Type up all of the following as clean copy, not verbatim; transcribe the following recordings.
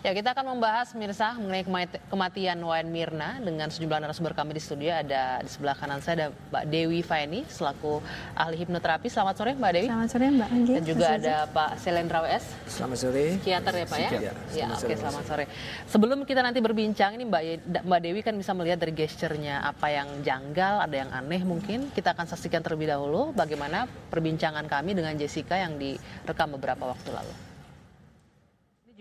Ya, kita akan membahas Mirsa mengenai kematian Wayan Mirna dengan sejumlah narasumber kami di studio. Ada di sebelah kanan saya ada Mbak Dewi Faeni selaku ahli hipnoterapi. Selamat sore Mbak Dewi. Selamat sore Mbak Anggi. Dan juga ada Pak Selendra WS. Selamat sore. Psikiater ya Pak ya? Ya, oke, selamat sore. Sebelum kita nanti berbincang ini Mbak Dewi kan bisa melihat dari gesturnya apa yang janggal, ada yang aneh mungkin. Kita akan saksikan terlebih dahulu bagaimana perbincangan kami dengan Jessica yang direkam beberapa waktu lalu.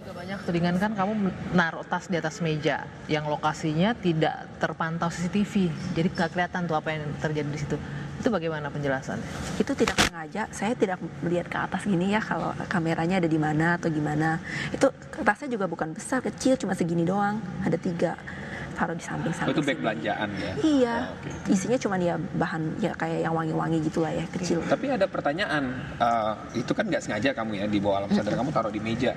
Juga banyak tudingan kan kamu naruh tas di atas meja yang lokasinya tidak terpantau CCTV, jadi nggak kelihatan tuh apa yang terjadi di situ. Itu bagaimana penjelasannya? Itu tidak sengaja, saya tidak melihat ke atas gini ya kalau kameranya ada di mana atau gimana. Itu tasnya juga bukan besar, kecil, cuma segini doang, ada 3. Taruh di samping-samping. Itu bag belanjaan ya? Iya, okay. Isinya cuma ya bahan ya kayak yang wangi-wangi gitulah ya, kecil. Tapi ada pertanyaan, itu kan nggak sengaja kamu ya di bawah alam sadar kamu taruh di meja.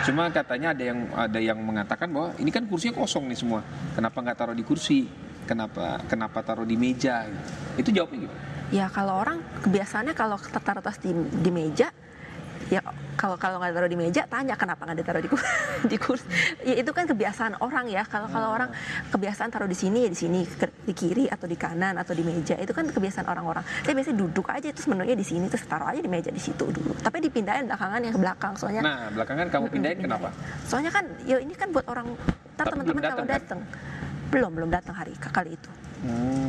Cuma katanya ada yang mengatakan bahwa ini kan kursinya kosong nih semua, kenapa nggak taruh di kursi? Kenapa taruh di meja? Itu jawabnya gimana? Ya kalau orang kebiasaannya kalau taruh tas di meja, ya kalau nggak taruh di meja tanya kenapa nggak ditaruh di kursi. Ya, itu kan kebiasaan orang ya. Kalau orang kebiasaan taruh di sini di kiri atau di kanan atau di meja, itu kan kebiasaan orang-orang. Saya biasanya duduk aja terus menunya di sini terus taruh aja di meja di situ dulu. Tapi dipindahin belakangan yang ke belakang soalnya. Nah belakangan kamu pindahin kenapa? Soalnya kan ya ini kan buat orang teman-teman kalau datang. Belum datang kali itu.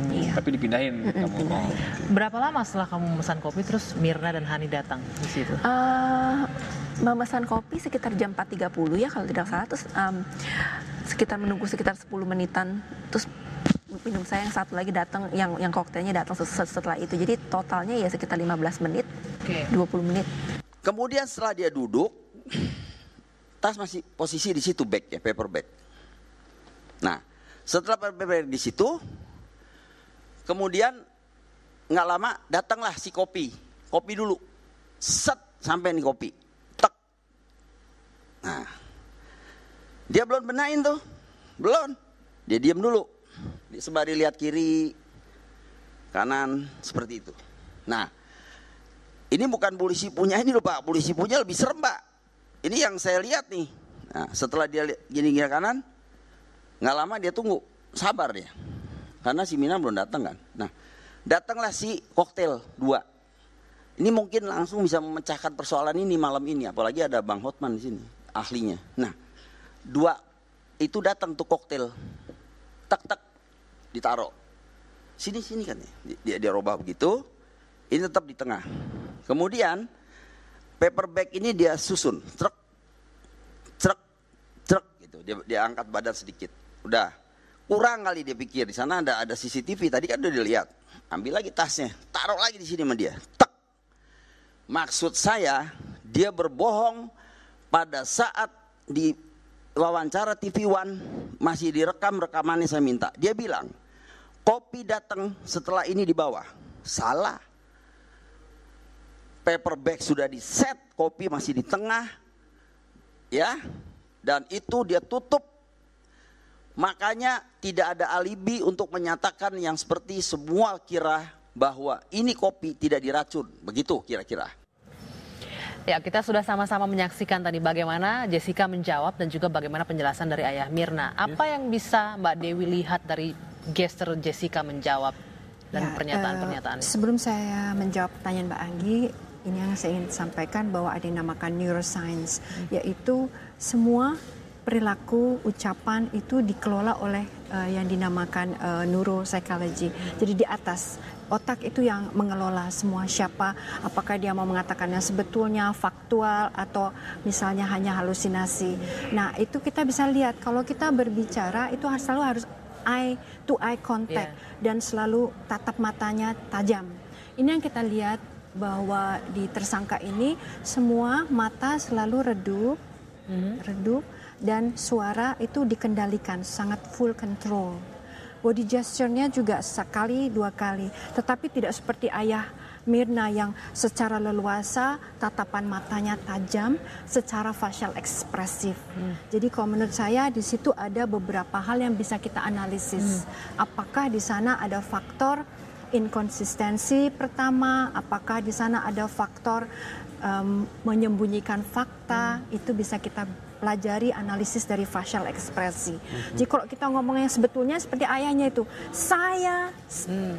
Iya. Tapi dipindahin kamu. Berapa lama setelah kamu memesan kopi terus Mirna dan Hani datang di situ? Memesan kopi sekitar jam 4.30 ya kalau tidak salah, terus menunggu sekitar 10 menitan, terus minum saya yang satu lagi datang, yang koktailnya datang setelah itu. Jadi totalnya ya sekitar 15 menit, 20 menit. Kemudian setelah dia duduk, tas masih posisi di situ bag ya, paper bag. Nah, setelah paper bag di situ, kemudian nggak lama datanglah si kopi dulu, set sampai nih kopi, tek. Nah, dia belum benahin tuh, belum, dia diam dulu, dia sembari lihat kiri, kanan seperti itu. Nah, ini bukan polisi punya ini loh Pak, polisi punya lebih serem Pak. Ini yang saya lihat nih. Nah, setelah dia gini kanan, nggak lama dia tunggu, sabar dia. Karena si Mina belum datang kan. Nah, datanglah si koktail 2. Ini mungkin langsung bisa memecahkan persoalan ini malam ini. Apalagi ada Bang Hotman di sini, ahlinya. Nah, 2 itu datang tuh koktail. Tak ditaruh. Sini kan ya. Dia robah begitu. Ini tetap di tengah. Kemudian paper bag ini dia susun. Truk gitu. Dia angkat badan sedikit. Udah. Kurang kali dia pikir di sana ada CCTV tadi kan udah dilihat. Ambil lagi tasnya, taruh lagi di sini sama dia. Tak. Maksud saya dia berbohong pada saat di wawancara TV One masih direkam rekamannya saya minta. Dia bilang kopi datang setelah ini di bawah. Salah. Paper bag sudah di set, kopi masih di tengah. Ya. Dan itu dia tutup. Makanya tidak ada alibi untuk menyatakan yang seperti semua kira bahwa ini kopi tidak diracun. Begitu kira-kira. Ya, kita sudah sama-sama menyaksikan tadi bagaimana Jessica menjawab dan juga bagaimana penjelasan dari ayah Mirna. Apa yang bisa Mbak Dewi lihat dari gestur Jessica menjawab dan pernyataan-pernyataannya? Sebelum saya menjawab pertanyaan Mbak Anggi, ini yang saya ingin sampaikan bahwa ada yang dinamakan neuroscience, yaitu semua perilaku, ucapan itu dikelola oleh yang dinamakan neuropsychology. Jadi di atas otak itu yang mengelola semua siapa, apakah dia mau mengatakan yang sebetulnya faktual atau misalnya hanya halusinasi. Nah itu kita bisa lihat kalau kita berbicara itu selalu harus eye to eye contact dan selalu tatap matanya tajam. Ini yang kita lihat bahwa di tersangka ini semua mata selalu redup, dan suara itu dikendalikan, sangat full control. Body gesture-nya juga sekali, 2 kali. Tetapi tidak seperti ayah Mirna yang secara leluasa, tatapan matanya tajam, secara facial ekspresif. Jadi kalau menurut saya di situ ada beberapa hal yang bisa kita analisis. Apakah di sana ada faktor inkonsistensi pertama, apakah di sana ada faktor menyembunyikan fakta, itu bisa kita pelajari analisis dari facial ekspresi. Jadi kalau kita ngomongnya sebetulnya seperti ayahnya itu, saya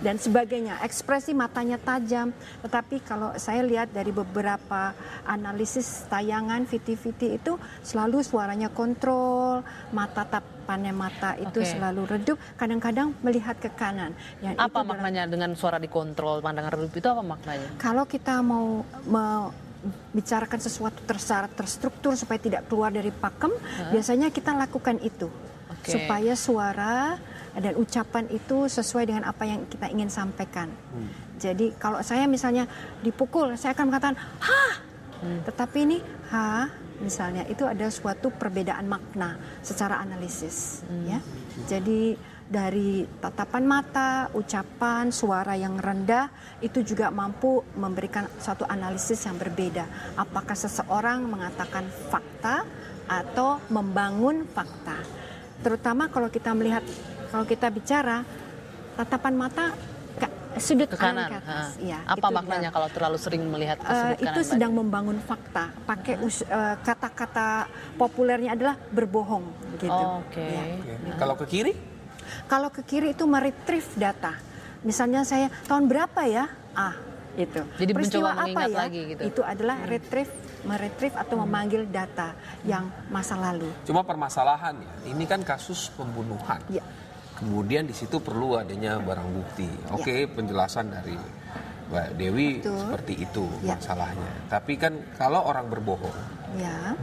dan sebagainya, ekspresi matanya tajam. Tetapi kalau saya lihat dari beberapa analisis tayangan VT-VT itu selalu suaranya kontrol, tapannya mata itu selalu redup, kadang-kadang melihat ke kanan. Yang apa maknanya dengan suara dikontrol, pandangan redup itu apa maknanya? Kalau kita mau bicarakan sesuatu tersyarat, terstruktur supaya tidak keluar dari pakem, biasanya kita lakukan itu supaya suara dan ucapan itu sesuai dengan apa yang kita ingin sampaikan. Jadi kalau saya misalnya dipukul, saya akan mengatakan ha, tetapi ini ha misalnya itu ada suatu perbedaan makna secara analisis, ya. Jadi dari tatapan mata, ucapan, suara yang rendah itu juga mampu memberikan suatu analisis yang berbeda. Apakah seseorang mengatakan fakta atau membangun fakta. Terutama kalau kita melihat, kalau kita bicara tatapan mata sudut ke kanan, ke atas. Ya, apa maknanya kalau terlalu sering melihat ke sudut kanan? Itu sedang membangun fakta. Pakai kata-kata populernya adalah berbohong, begitu. Ya. Kalau ke kiri? Kalau ke kiri itu meretrieve data. Misalnya saya tahun berapa ya? Itu. Jadi peristiwa mencoba mengingat apa ya? lagi gitu. Itu adalah meretrieve atau memanggil data yang masa lalu. Cuma permasalahannya, ini kan kasus pembunuhan. Ya. Kemudian di situ perlu adanya barang bukti. Oke, penjelasan dari Mbak Dewi seperti itu masalahnya. Tapi kan kalau orang berbohong,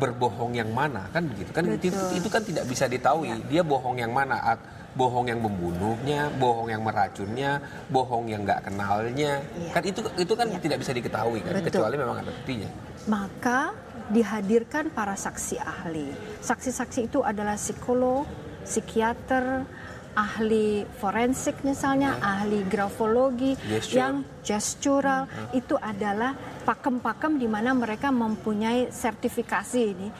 berbohong yang mana kan begitu kan? Itu kan tidak bisa ditahui. Dia bohong yang mana? Bohong yang membunuhnya, bohong yang meracunnya, bohong yang nggak kenalnya. Kan itu kan tidak bisa diketahui kan, kecuali memang ada buktinya. Maka dihadirkan para saksi ahli. Saksi-saksi itu adalah psikolog, psikiater, ahli forensik misalnya, ahli grafologi, yang gestural, itu adalah pakem-pakem di mana mereka mempunyai sertifikasi ini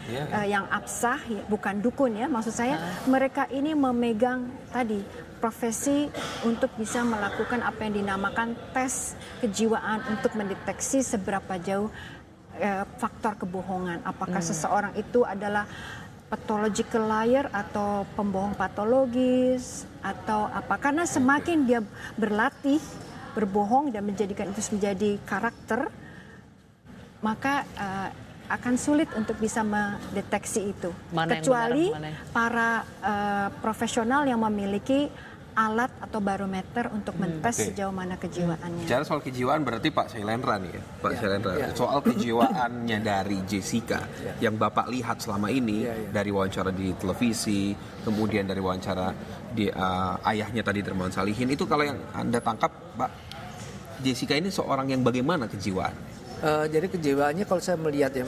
yang absah, bukan dukun ya, maksud saya mereka ini memegang tadi profesi untuk bisa melakukan apa yang dinamakan tes kejiwaan untuk mendeteksi seberapa jauh faktor kebohongan, apakah seseorang itu adalah pathological liar atau pembohong patologis atau apa, karena semakin dia berlatih berbohong dan menjadikan itu menjadi karakter, maka akan sulit untuk bisa mendeteksi itu, kecuali para profesional yang memiliki alat atau barometer untuk mentes sejauh mana kejiwaannya. Bicara soal kejiwaan berarti Pak Shailendra nih ya, Pak Shailendra. Soal kejiwaannya dari Jessica yang Bapak lihat selama ini dari wawancara di televisi, kemudian dari wawancara di ayahnya tadi Dermawan Salihin, itu kalau yang Anda tangkap Pak, Jessica ini seorang yang bagaimana kejiwaan? Jadi kejiwaannya kalau saya melihat ya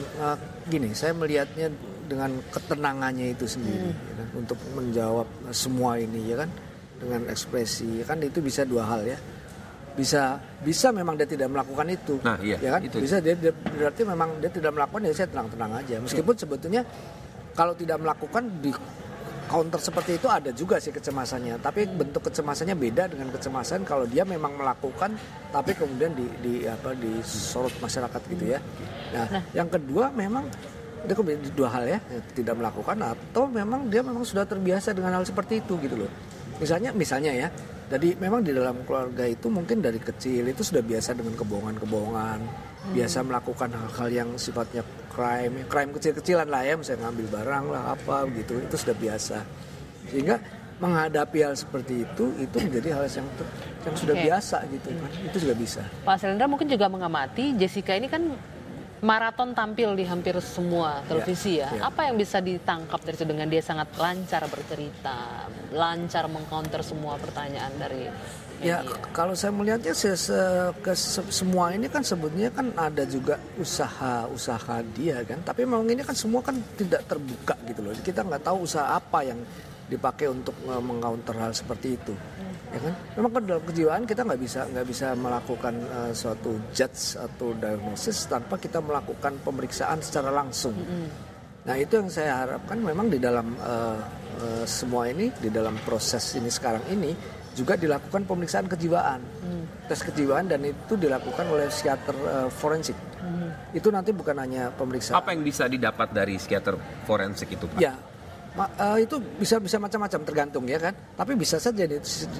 gini, saya melihatnya dengan ketenangannya itu sendiri ya, untuk menjawab semua ini ya kan. Dengan ekspresi kan itu bisa dua hal ya, bisa memang dia tidak melakukan itu, ya kan itu. Bisa dia berarti memang dia tidak melakukan, ya saya tenang aja, meskipun sebetulnya kalau tidak melakukan di counter seperti itu ada juga sih kecemasannya, tapi bentuk kecemasannya beda dengan kecemasan kalau dia memang melakukan tapi kemudian disorot masyarakat gitu ya. Nah yang kedua memang dia dua hal ya, tidak melakukan atau memang dia memang sudah terbiasa dengan hal seperti itu gitu loh. Misalnya ya, jadi memang di dalam keluarga itu mungkin dari kecil itu sudah biasa dengan kebohongan-kebohongan, biasa melakukan hal-hal yang sifatnya crime kecil-kecilan lah ya, misalnya ngambil barang lah apa gitu, itu sudah biasa. Sehingga menghadapi hal seperti itu menjadi hal yang sudah biasa gitu kan, itu juga bisa. Pak Shailendra mungkin juga mengamati Jessica ini kan maraton tampil di hampir semua televisi ya. Apa yang bisa ditangkap dari itu dengan dia sangat lancar bercerita, lancar mengcounter semua pertanyaan dari media? Ya kalau saya melihatnya semua ini kan sebetulnya kan ada juga usaha dia kan. Tapi memang ini kan semua kan tidak terbuka gitu loh. Kita nggak tahu usaha apa yang dipakai untuk mengcounter hal seperti itu. Ya kan? Memang kan dalam kejiwaan kita nggak bisa melakukan suatu judge atau diagnosis tanpa kita melakukan pemeriksaan secara langsung. Nah itu yang saya harapkan memang di dalam semua ini, di dalam proses ini sekarang ini juga dilakukan pemeriksaan kejiwaan. tes kejiwaan dan itu dilakukan oleh psikiater forensik. Itu nanti bukan hanya pemeriksaan. Apa yang bisa didapat dari psikiater forensik itu, Pak? Ya, itu bisa macam-macam tergantung ya kan. Tapi bisa saja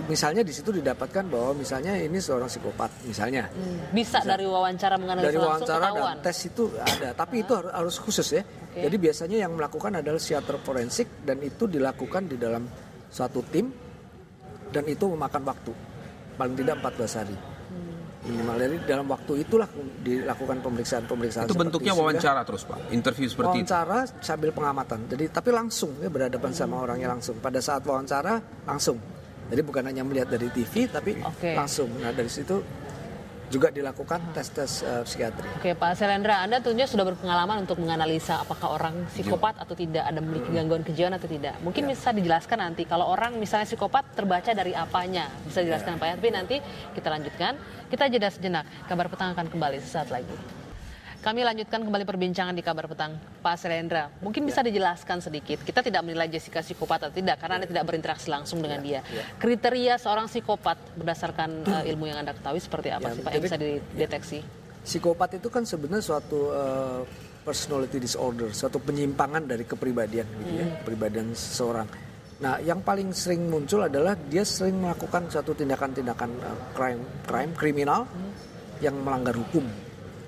misalnya di situ didapatkan bahwa misalnya ini seorang psikopat misalnya. Bisa dari wawancara menganalisa dari langsung wawancara ketahuan. dan tes itu ada, tapi itu harus khusus ya. Okay. Jadi biasanya yang melakukan adalah psikiater forensik dan itu dilakukan di dalam suatu tim dan itu memakan waktu paling tidak 14 hari. Minimal dari dalam waktu itulah dilakukan pemeriksaan. Itu bentuknya wawancara terus, Pak. Interview seperti wawancara itu. Sambil pengamatan. Jadi tapi langsung ya berhadapan sama orangnya langsung. Pada saat wawancara langsung. Jadi bukan hanya melihat dari TV tapi langsung. Nah, dari situ juga dilakukan tes-tes psikiatri. Oke, Pak Selendra, Anda tentunya sudah berpengalaman untuk menganalisa apakah orang psikopat atau tidak, ada memiliki gangguan kejiwaan atau tidak. Mungkin bisa dijelaskan nanti, kalau orang misalnya psikopat terbaca dari apanya, bisa dijelaskan Pak ya. Tapi nanti kita lanjutkan, kita jeda sejenak. Kabar Petang akan kembali sesaat lagi. Kami lanjutkan kembali perbincangan di Kabar Petang. Pak Selendra, mungkin bisa dijelaskan sedikit. Kita tidak menilai Jessica psikopat atau tidak, karena Anda tidak berinteraksi langsung dengan dia. Kriteria seorang psikopat berdasarkan ilmu yang Anda ketahui seperti apa sih Pak yang bisa dideteksi? Psikopat itu kan sebenarnya suatu personality disorder, suatu penyimpangan dari kepribadian gitu ya, kepribadian seseorang. Nah, yang paling sering muncul adalah dia sering melakukan suatu tindakan-tindakan kriminal yang melanggar hukum.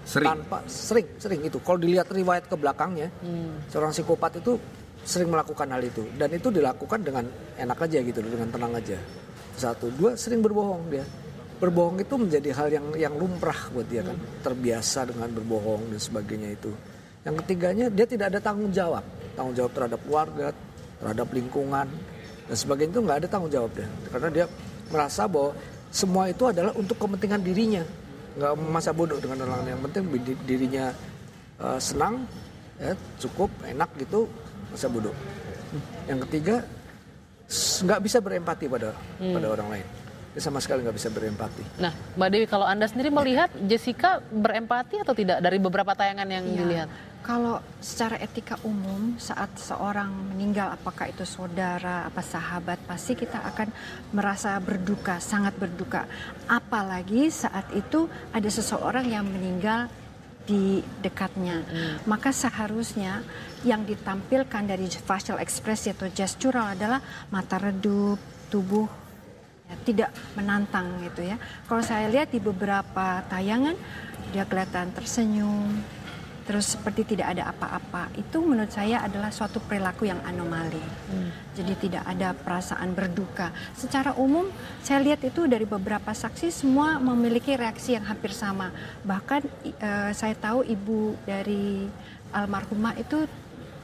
Sering itu. Kalau dilihat riwayat ke belakangnya, seorang psikopat itu sering melakukan hal itu dan itu dilakukan dengan enak aja gitu, dengan tenang aja. 1, 2 sering berbohong dia. Berbohong itu menjadi hal yang lumrah buat dia kan, terbiasa dengan berbohong dan sebagainya itu. Yang ketiganya dia tidak ada tanggung jawab terhadap keluarga, terhadap lingkungan dan sebagainya, itu nggak ada tanggung jawab dia, karena dia merasa bahwa semua itu adalah untuk kepentingan dirinya. Nggak masa bodoh dengan orang lain, yang penting dirinya senang, ya, cukup enak gitu, masa bodoh. Yang ketiga nggak bisa berempati pada orang lain, dia sama sekali nggak bisa berempati. Nah, Mbak Dewi, kalau Anda sendiri melihat Jessica berempati atau tidak dari beberapa tayangan yang dilihat? Kalau secara etika umum saat seorang meninggal, apakah itu saudara, apa sahabat, pasti kita akan merasa berduka, sangat berduka. Apalagi saat itu ada seseorang yang meninggal di dekatnya. Maka seharusnya yang ditampilkan dari facial expression atau gestural adalah mata redup, tubuh tidak menantang gitu ya. Kalau saya lihat di beberapa tayangan dia kelihatan tersenyum, terus seperti tidak ada apa-apa. Itu menurut saya adalah suatu perilaku yang anomali. Jadi tidak ada perasaan berduka. Secara umum saya lihat itu dari beberapa saksi semua memiliki reaksi yang hampir sama. Bahkan saya tahu ibu dari almarhumah itu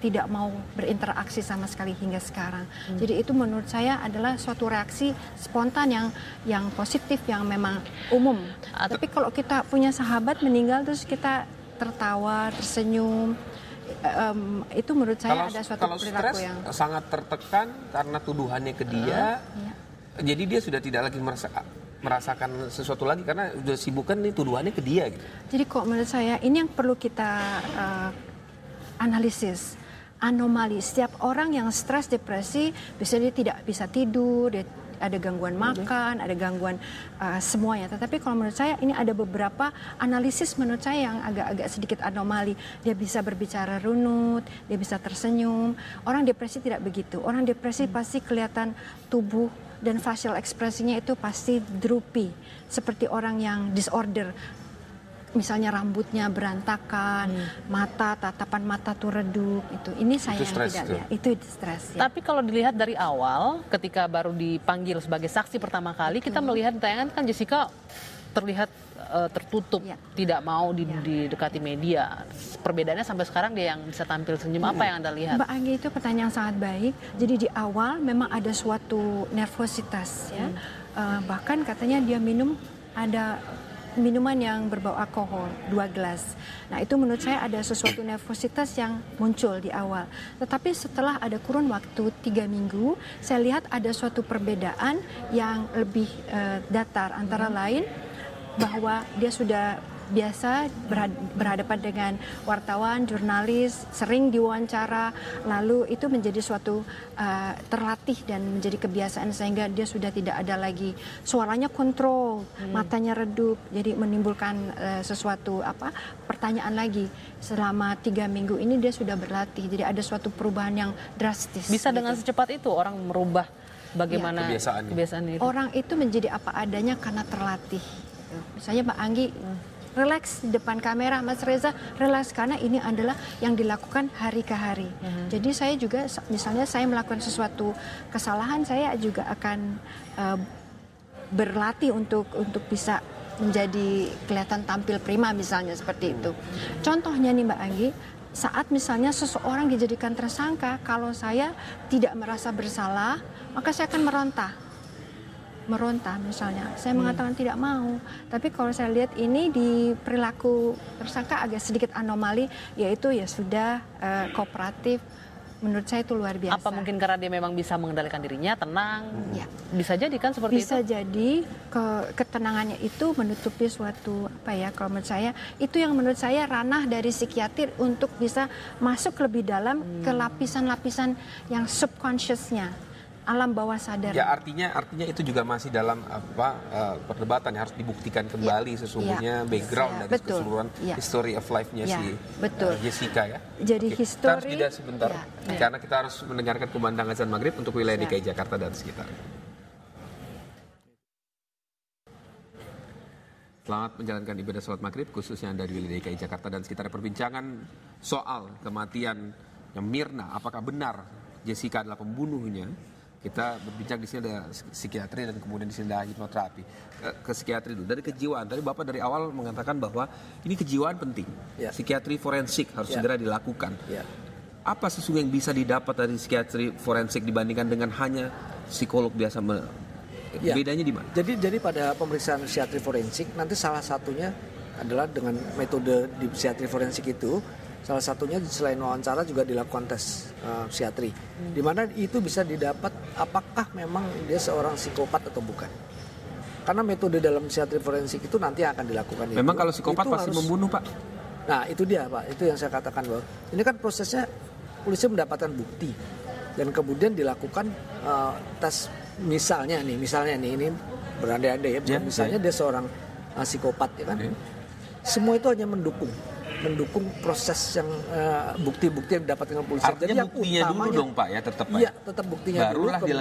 tidak mau berinteraksi sama sekali hingga sekarang. Jadi itu menurut saya adalah suatu reaksi spontan yang positif, yang memang umum. Tapi kalau kita punya sahabat meninggal terus kita tertawa, tersenyum, itu menurut saya ada suatu perilaku yang sangat tertekan karena tuduhannya ke dia. Jadi dia sudah tidak lagi merasakan sesuatu lagi karena sudah sibukkan nih tuduhannya ke dia gitu. Jadi kok menurut saya ini yang perlu kita analisis. Anomali, setiap orang yang stres, depresi, biasanya dia tidak bisa tidur, dia ada gangguan makan, ada gangguan semuanya. Tetapi kalau menurut saya ini ada beberapa analisis menurut saya yang agak-agak sedikit anomali. Dia bisa berbicara runut, dia bisa tersenyum. Orang depresi tidak begitu. Orang depresi pasti kelihatan tubuh dan facial ekspresinya itu pasti droopy, seperti orang yang disorder. Misalnya rambutnya berantakan, tatapan mata tuh redup, itu. Ini saya yang tidak lihat. Itu stres. Ya. Tapi kalau dilihat dari awal, ketika baru dipanggil sebagai saksi pertama kali, kita melihat tayangan kan Jessica terlihat tertutup, tidak mau didekati media. Perbedaannya sampai sekarang dia yang bisa tampil senyum. Apa yang Anda lihat? Mbak Anggi, itu pertanyaan yang sangat baik. Jadi di awal memang ada suatu nervositas, ya. Bahkan katanya dia minum ada minuman yang berbau alkohol 2 gelas. Nah, itu menurut saya ada sesuatu nervositas yang muncul di awal. Tetapi setelah ada kurun waktu 3 minggu, saya lihat ada suatu perbedaan yang lebih datar. Antara lain bahwa dia sudah biasa berhadapan dengan wartawan, jurnalis, sering diwawancara, lalu itu menjadi suatu terlatih dan menjadi kebiasaan sehingga dia sudah tidak ada lagi suaranya kontrol, matanya redup, jadi menimbulkan sesuatu pertanyaan lagi. Selama 3 minggu ini dia sudah berlatih, jadi ada suatu perubahan yang drastis. Bisa dengan secepat itu orang merubah bagaimana kebiasaan itu? Orang itu menjadi apa adanya karena terlatih. Misalnya Mbak Anggi relax di depan kamera, Mas Reza relax karena ini adalah yang dilakukan hari ke hari. Jadi saya juga, misalnya saya melakukan sesuatu kesalahan, saya juga akan berlatih untuk bisa menjadi kelihatan tampil prima misalnya seperti itu. Contohnya nih Mbak Anggi, saat misalnya seseorang dijadikan tersangka, kalau saya tidak merasa bersalah, maka saya akan meronta misalnya. Saya mengatakan tidak mau. Tapi kalau saya lihat ini di perilaku tersangka agak sedikit anomali, yaitu ya sudah kooperatif. Menurut saya itu luar biasa. Apa mungkin karena dia memang bisa mengendalikan dirinya, tenang? Ya. Bisa jadi kan seperti itu? Bisa jadi ketenangannya itu menutupi suatu kalau menurut saya itu yang menurut saya ranah dari psikiater untuk bisa masuk lebih dalam ke lapisan-lapisan yang subconsciousnya, alam bawah sadar. Ya artinya itu juga masih dalam perdebatan yang harus dibuktikan kembali sesungguhnya background dari keseluruhan history of life-nya si Jessica ya. Jadi kita harus jeda sebentar karena kita harus mendengarkan kumandang azan maghrib untuk wilayah DKI Jakarta dan sekitar. Selamat menjalankan ibadah sholat maghrib khususnya dari wilayah DKI Jakarta dan sekitar. Perbincangan soal kematian yang Mirna, apakah benar Jessica adalah pembunuhnya? Kita berbincang di sini ada psikiatri dan kemudian di sini ada hipnoterapi. Ke psikiatri dulu. Dari kejiwaan, tadi Bapak dari awal mengatakan bahwa ini kejiwaan penting. Psikiatri forensik harus segera dilakukan. Apa sesungguhnya yang bisa didapat dari psikiatri forensik dibandingkan dengan hanya psikolog biasa? Bedanya di mana? Jadi pada pemeriksaan psikiatri forensik nanti salah satunya adalah dengan metode di psikiatri forensik itu. Salah satunya selain wawancara juga dilakukan tes psikiatri, di mana itu bisa didapat apakah memang dia seorang psikopat atau bukan. Karena metode dalam psikiatri forensik itu nanti akan dilakukan. Memang kalau psikopat pasti membunuh, Pak. Nah itu dia, Pak. Itu yang saya katakan bahwa ini kan prosesnya polisi mendapatkan bukti dan kemudian dilakukan tes. Misalnya nih ini berandai-andai ya. Misalnya dia seorang psikopat, ya kan? Semua itu hanya mendukung proses yang bukti-bukti yang didapat dengan polisi. Artinya jadi yang buktinya utamanya, dulu dong Pak ya tetap Pak. Iya tetap buktinya barulah dulu.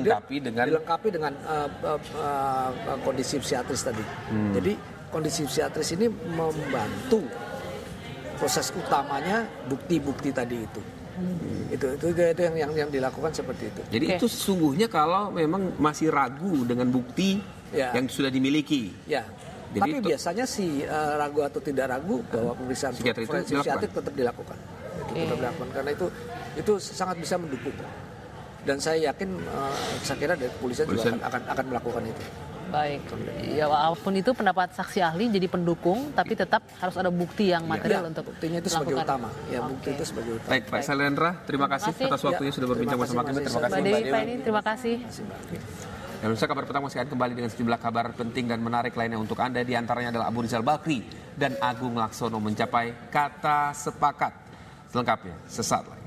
Dilengkapi dengan kondisi psikiatris tadi. Jadi kondisi psikiatris ini membantu proses utamanya bukti-bukti tadi itu. Itu yang dilakukan seperti itu. Jadi itu sesungguhnya kalau memang masih ragu dengan bukti yang sudah dimiliki. Ya. Jadi tapi biasanya ragu atau tidak ragu bahwa pemeriksaan psikiatrik tetap dilakukan. Tetap dilakukan karena itu sangat bisa mendukung. Dan saya yakin saya kira dari kepolisian juga akan melakukan itu. Baik. Ya walaupun itu pendapat saksi ahli jadi pendukung tapi tetap harus ada bukti yang material untuk buktinya itu sebagai utama. Ya bukti itu sebagai utama. Baik, Pak Salendra, terima kasih atas waktunya sudah berbincang bersama kami. Terima kasih Mbak Dewi. Terima kasih. Dan pemirsa, kabar pertama masih akan kembali dengan sejumlah kabar penting dan menarik lainnya untuk Anda. Di antaranya adalah Abu Rizal Bakri dan Agung Laksono mencapai kata sepakat. Selengkapnya sesaat lagi.